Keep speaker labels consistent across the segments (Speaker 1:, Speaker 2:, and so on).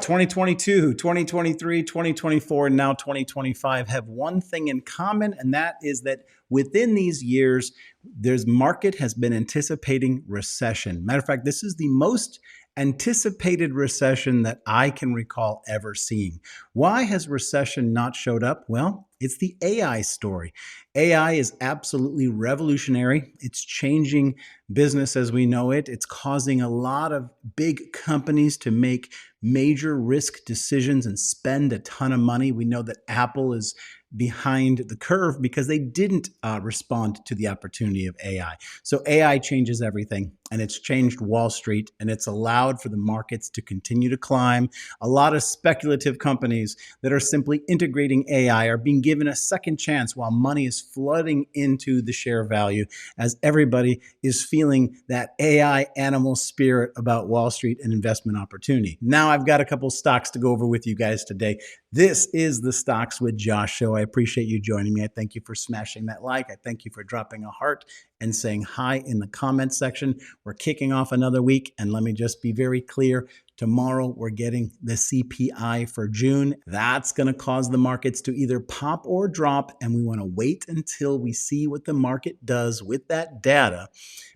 Speaker 1: 2022, 2023, 2024, and now 2025 have one thing in common, and that is that within these years, there's market has been anticipating recession. Matter of fact, this is the most anticipated recession that I can recall ever seeing. Why has recession not showed up? Well, it's the AI story. AI is absolutely revolutionary. It's changing business as we know it. It's causing a lot of big companies to make major risk decisions and spend a ton of money. We know that Apple is behind the curve because they didn't respond to the opportunity of AI. So AI changes everything, and it's changed Wall Street, and it's allowed for the markets to continue to climb. A lot of speculative companies that are simply integrating AI are being given a second chance while money is flooding into the share value as everybody is feeling that AI animal spirit about Wall Street and investment opportunity. Now I've got a couple stocks to go over with you guys today. This is the Stocks with Josh show. I appreciate you joining me. I thank you for smashing that like. I thank you for dropping a heart and saying hi in the comments section. We're kicking off another week, and let me just be very clear. Tomorrow, we're getting the CPI for June. That's going to cause the markets to either pop or drop, and we want to wait until we see what the market does with that data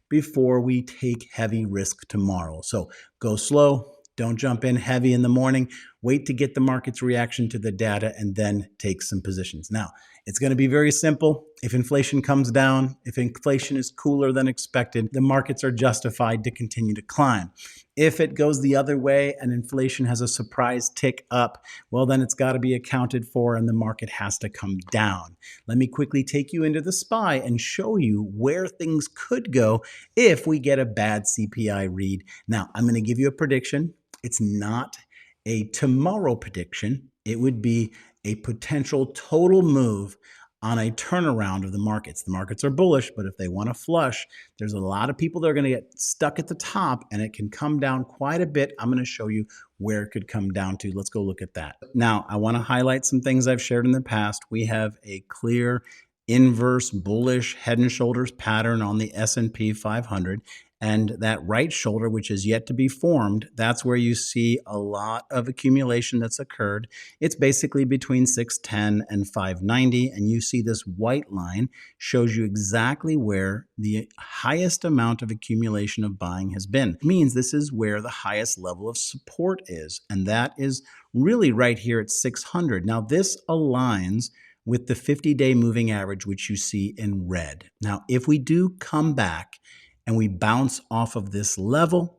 Speaker 1: before we take heavy risk tomorrow. So go slow. Don't jump in heavy in the morning. Wait to get the market's reaction to the data and then take some positions. Now, it's going to be very simple. If inflation comes down, if inflation is cooler than expected, the markets are justified to continue to climb. If it goes the other way and inflation has a surprise tick up, well, then it's got to be accounted for and the market has to come down. Let me quickly take you into the SPY and show you where things could go if we get a bad CPI read. Now, I'm going to give you a prediction. It's not a tomorrow prediction. It would be a potential total move on a turnaround of the markets. The markets are bullish, but if they want to flush, there's a lot of people that are going to get stuck at the top and it can come down quite a bit. I'm going to show you where it could come down to. Let's go look at that. Now, I want to highlight some things I've shared in the past. We have a clear inverse bullish head and shoulders pattern on the S&P 500. And that right shoulder, which is yet to be formed, that's where you see a lot of accumulation that's occurred. It's basically between 610 and 590. And you see this white line shows you exactly where the highest amount of accumulation of buying has been. It means this is where the highest level of support is. And that is really right here at 600. Now, this aligns with the 50-day moving average, which you see in red. Now, if we do come back and we bounce off of this level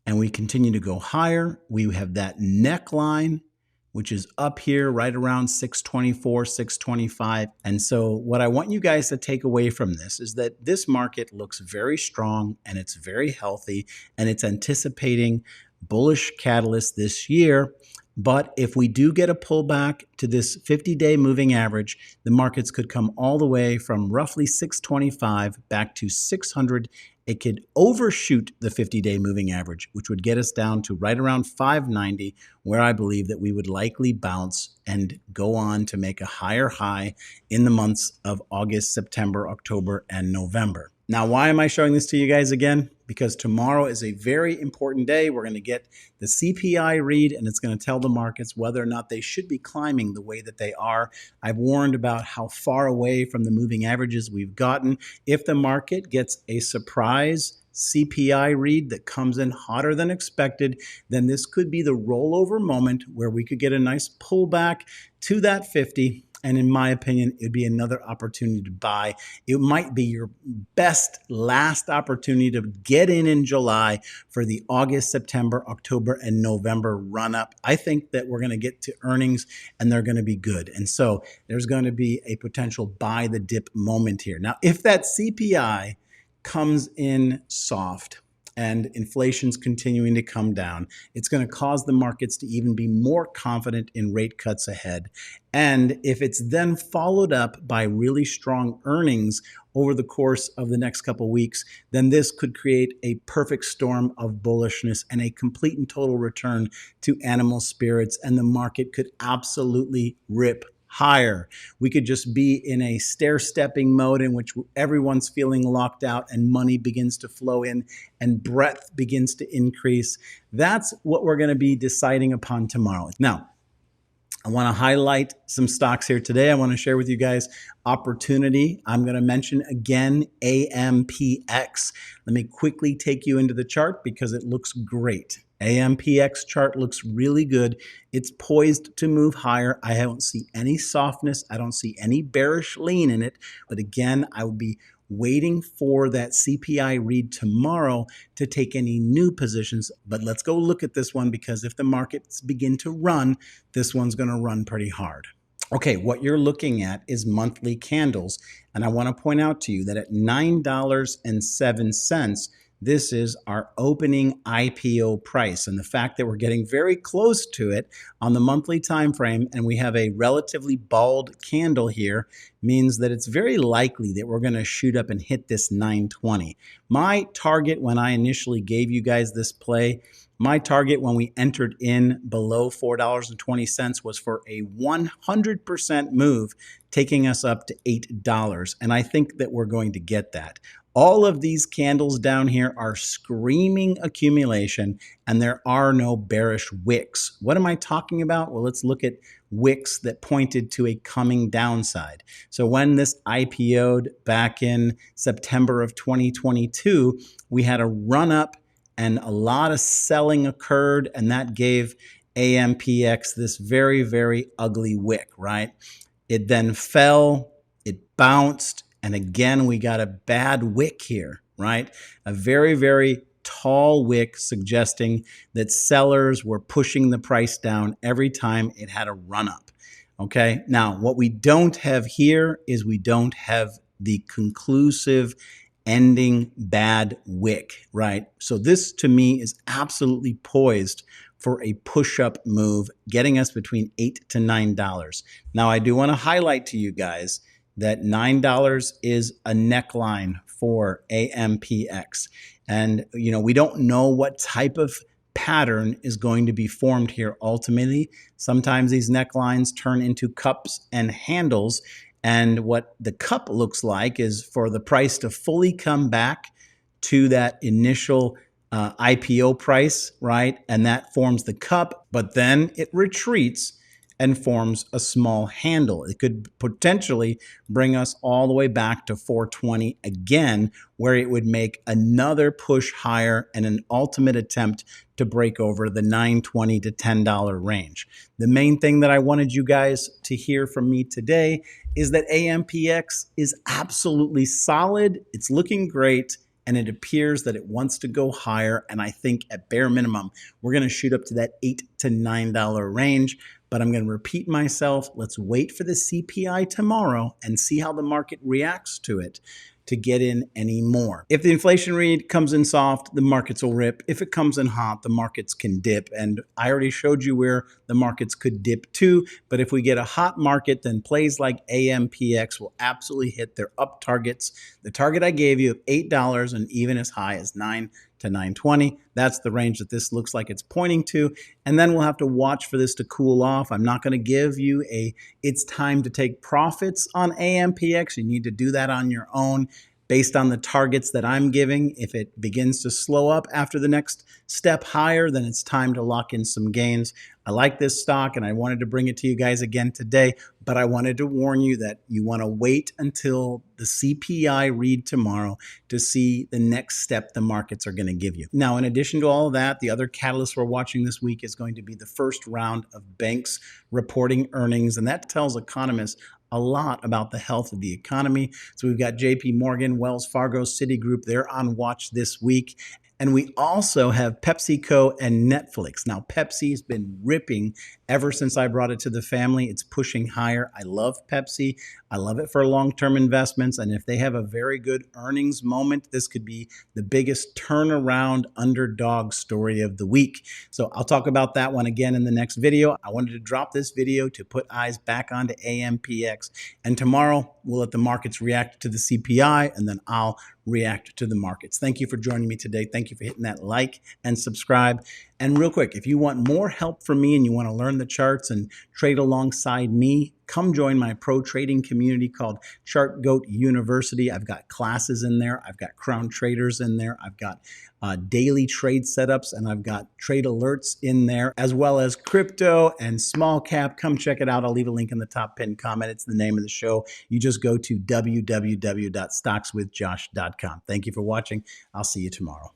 Speaker 1: and we continue to go higher, we have that neckline, which is up here right around 624, 625. And so what I want you guys to take away from this is that this market looks very strong and it's very healthy and it's anticipating bullish catalyst this year. But if we do get a pullback to this 50-day moving average, the markets could come all the way from roughly 625 back to 600. It could overshoot the 50-day moving average, which would get us down to right around 590, where I believe that we would likely bounce and go on to make a higher high in the months of August, September, October, and November. Now, why am I showing this to you guys again? Because tomorrow is a very important day. We're going to get the CPI read, and it's going to tell the markets whether or not they should be climbing the way that they are. I've warned about how far away from the moving averages we've gotten. If the market gets a surprise CPI read that comes in hotter than expected, then this could be the rollover moment where we could get a nice pullback to that 50. And in my opinion, it'd be another opportunity to buy. It might be your best last opportunity to get in July for the August, September, October, and November run up. I think that we're going to get to earnings and they're going to be good. And so there's going to be a potential buy the dip moment here. Now, if that CPI comes in soft and inflation's continuing to come down, it's going to cause the markets to even be more confident in rate cuts ahead. And if it's then followed up by really strong earnings over the course of the next couple of weeks, then this could create a perfect storm of bullishness and a complete and total return to animal spirits, and the market could absolutely rip higher. We could just be in a stair-stepping mode in which everyone's feeling locked out and money begins to flow in and breadth begins to increase. That's what we're going to be deciding upon tomorrow. Now, I want to highlight some stocks here today. I want to share with you guys opportunity. I'm going to mention again AMPX. Let me quickly take you into the chart because it looks great. AMPX chart looks really good. It's poised to move higher. I don't see any softness. I don't see any bearish lean in it. But again, I would be waiting for that CPI read tomorrow to take any new positions. But let's go look at this one, because if the markets begin to run, this one's going to run pretty hard. Okay, what you're looking at is monthly candles. And I want to point out to you that at $9.07, this is our opening IPO price. And the fact that we're getting very close to it on the monthly time frame, and we have a relatively bald candle here, means that it's very likely that we're going to shoot up and hit this 920. My target when I initially gave you guys this play, my target when we entered in below $4.20 was for a 100% move, taking us up to $8. And I think that we're going to get that. All of these candles down here are screaming accumulation, and there are no bearish wicks. What am I talking about? Well, let's look at wicks that pointed to a coming downside. So when this IPO'd back in September of 2022, we had a run up and a lot of selling occurred, and that gave AMPX this very, very ugly wick, right? It then fell, it bounced, and again, we got a bad wick here, right? A very, very tall wick suggesting that sellers were pushing the price down every time it had a run up. Okay. Now, what we don't have here is we don't have the conclusive ending bad wick, right? So this to me is absolutely poised for a push-up move, getting us between $8 to $9. Now, I do want to highlight to you guys that $9 is a neckline for AMPX. And, you know, we don't know what type of pattern is going to be formed here ultimately. Sometimes these necklines turn into cups and handles. And what the cup looks like is for the price to fully come back to that initial IPO price, right? And that forms the cup, but then it retreats and forms a small handle. It could potentially bring us all the way back to 420 again, where it would make another push higher and an ultimate attempt to break over the $9.20 to $10 range. The main thing that I wanted you guys to hear from me today is that AMPX is absolutely solid. It's looking great, and it appears that it wants to go higher. And I think at bare minimum, we're going to shoot up to that $8 to $9 range. But I'm going to repeat myself. Let's wait for the CPI tomorrow and see how the market reacts to it to get in any more. If the inflation read comes in soft, the markets will rip. If it comes in hot, the markets can dip. And I already showed you where the markets could dip too. But if we get a hot market, then plays like AMPX will absolutely hit their up targets. The target I gave you of $8 and even as high as $9 to $9.20. That's the range that this looks like it's pointing to. And then we'll have to watch for this to cool off. I'm not going to give you it's time to take profits on AMPX. You need to do that on your own based on the targets that I'm giving. If it begins to slow up after the next step higher, then it's time to lock in some gains. I like this stock and I wanted to bring it to you guys again today, but I wanted to warn you that you want to wait until the CPI read tomorrow to see the next step the markets are going to give you. Now, in addition to all of that, the other catalyst we're watching this week is going to be the first round of banks reporting earnings, and that tells economists a lot about the health of the economy. So we've got JP Morgan, Wells Fargo, Citigroup, they're on watch this week. And we also have PepsiCo and Netflix. Now, Pepsi has been ripping ever since I brought it to the family. It's pushing higher. I love Pepsi. I love it for long-term investments. And if they have a very good earnings moment, this could be the biggest turnaround underdog story of the week. So I'll talk about that one again in the next video. I wanted to drop this video to put eyes back onto AMPX. And tomorrow, we'll let the markets react to the CPI, and then I'll react to the markets. Thank you for joining me today. Thank you for hitting that like and subscribe. And real quick, if you want more help from me and you want to learn the charts and trade alongside me come join my pro trading community called Chart Goat University. I've got classes in there. I've got Crown Traders in there. I've got daily trade setups, and I've got trade alerts in there, as well as crypto and small cap. Come check it out. I'll leave a link in the top pinned comment. It's the name of the show. You just go to www.StockswithJosh.com. Thank you for watching. I'll see you tomorrow.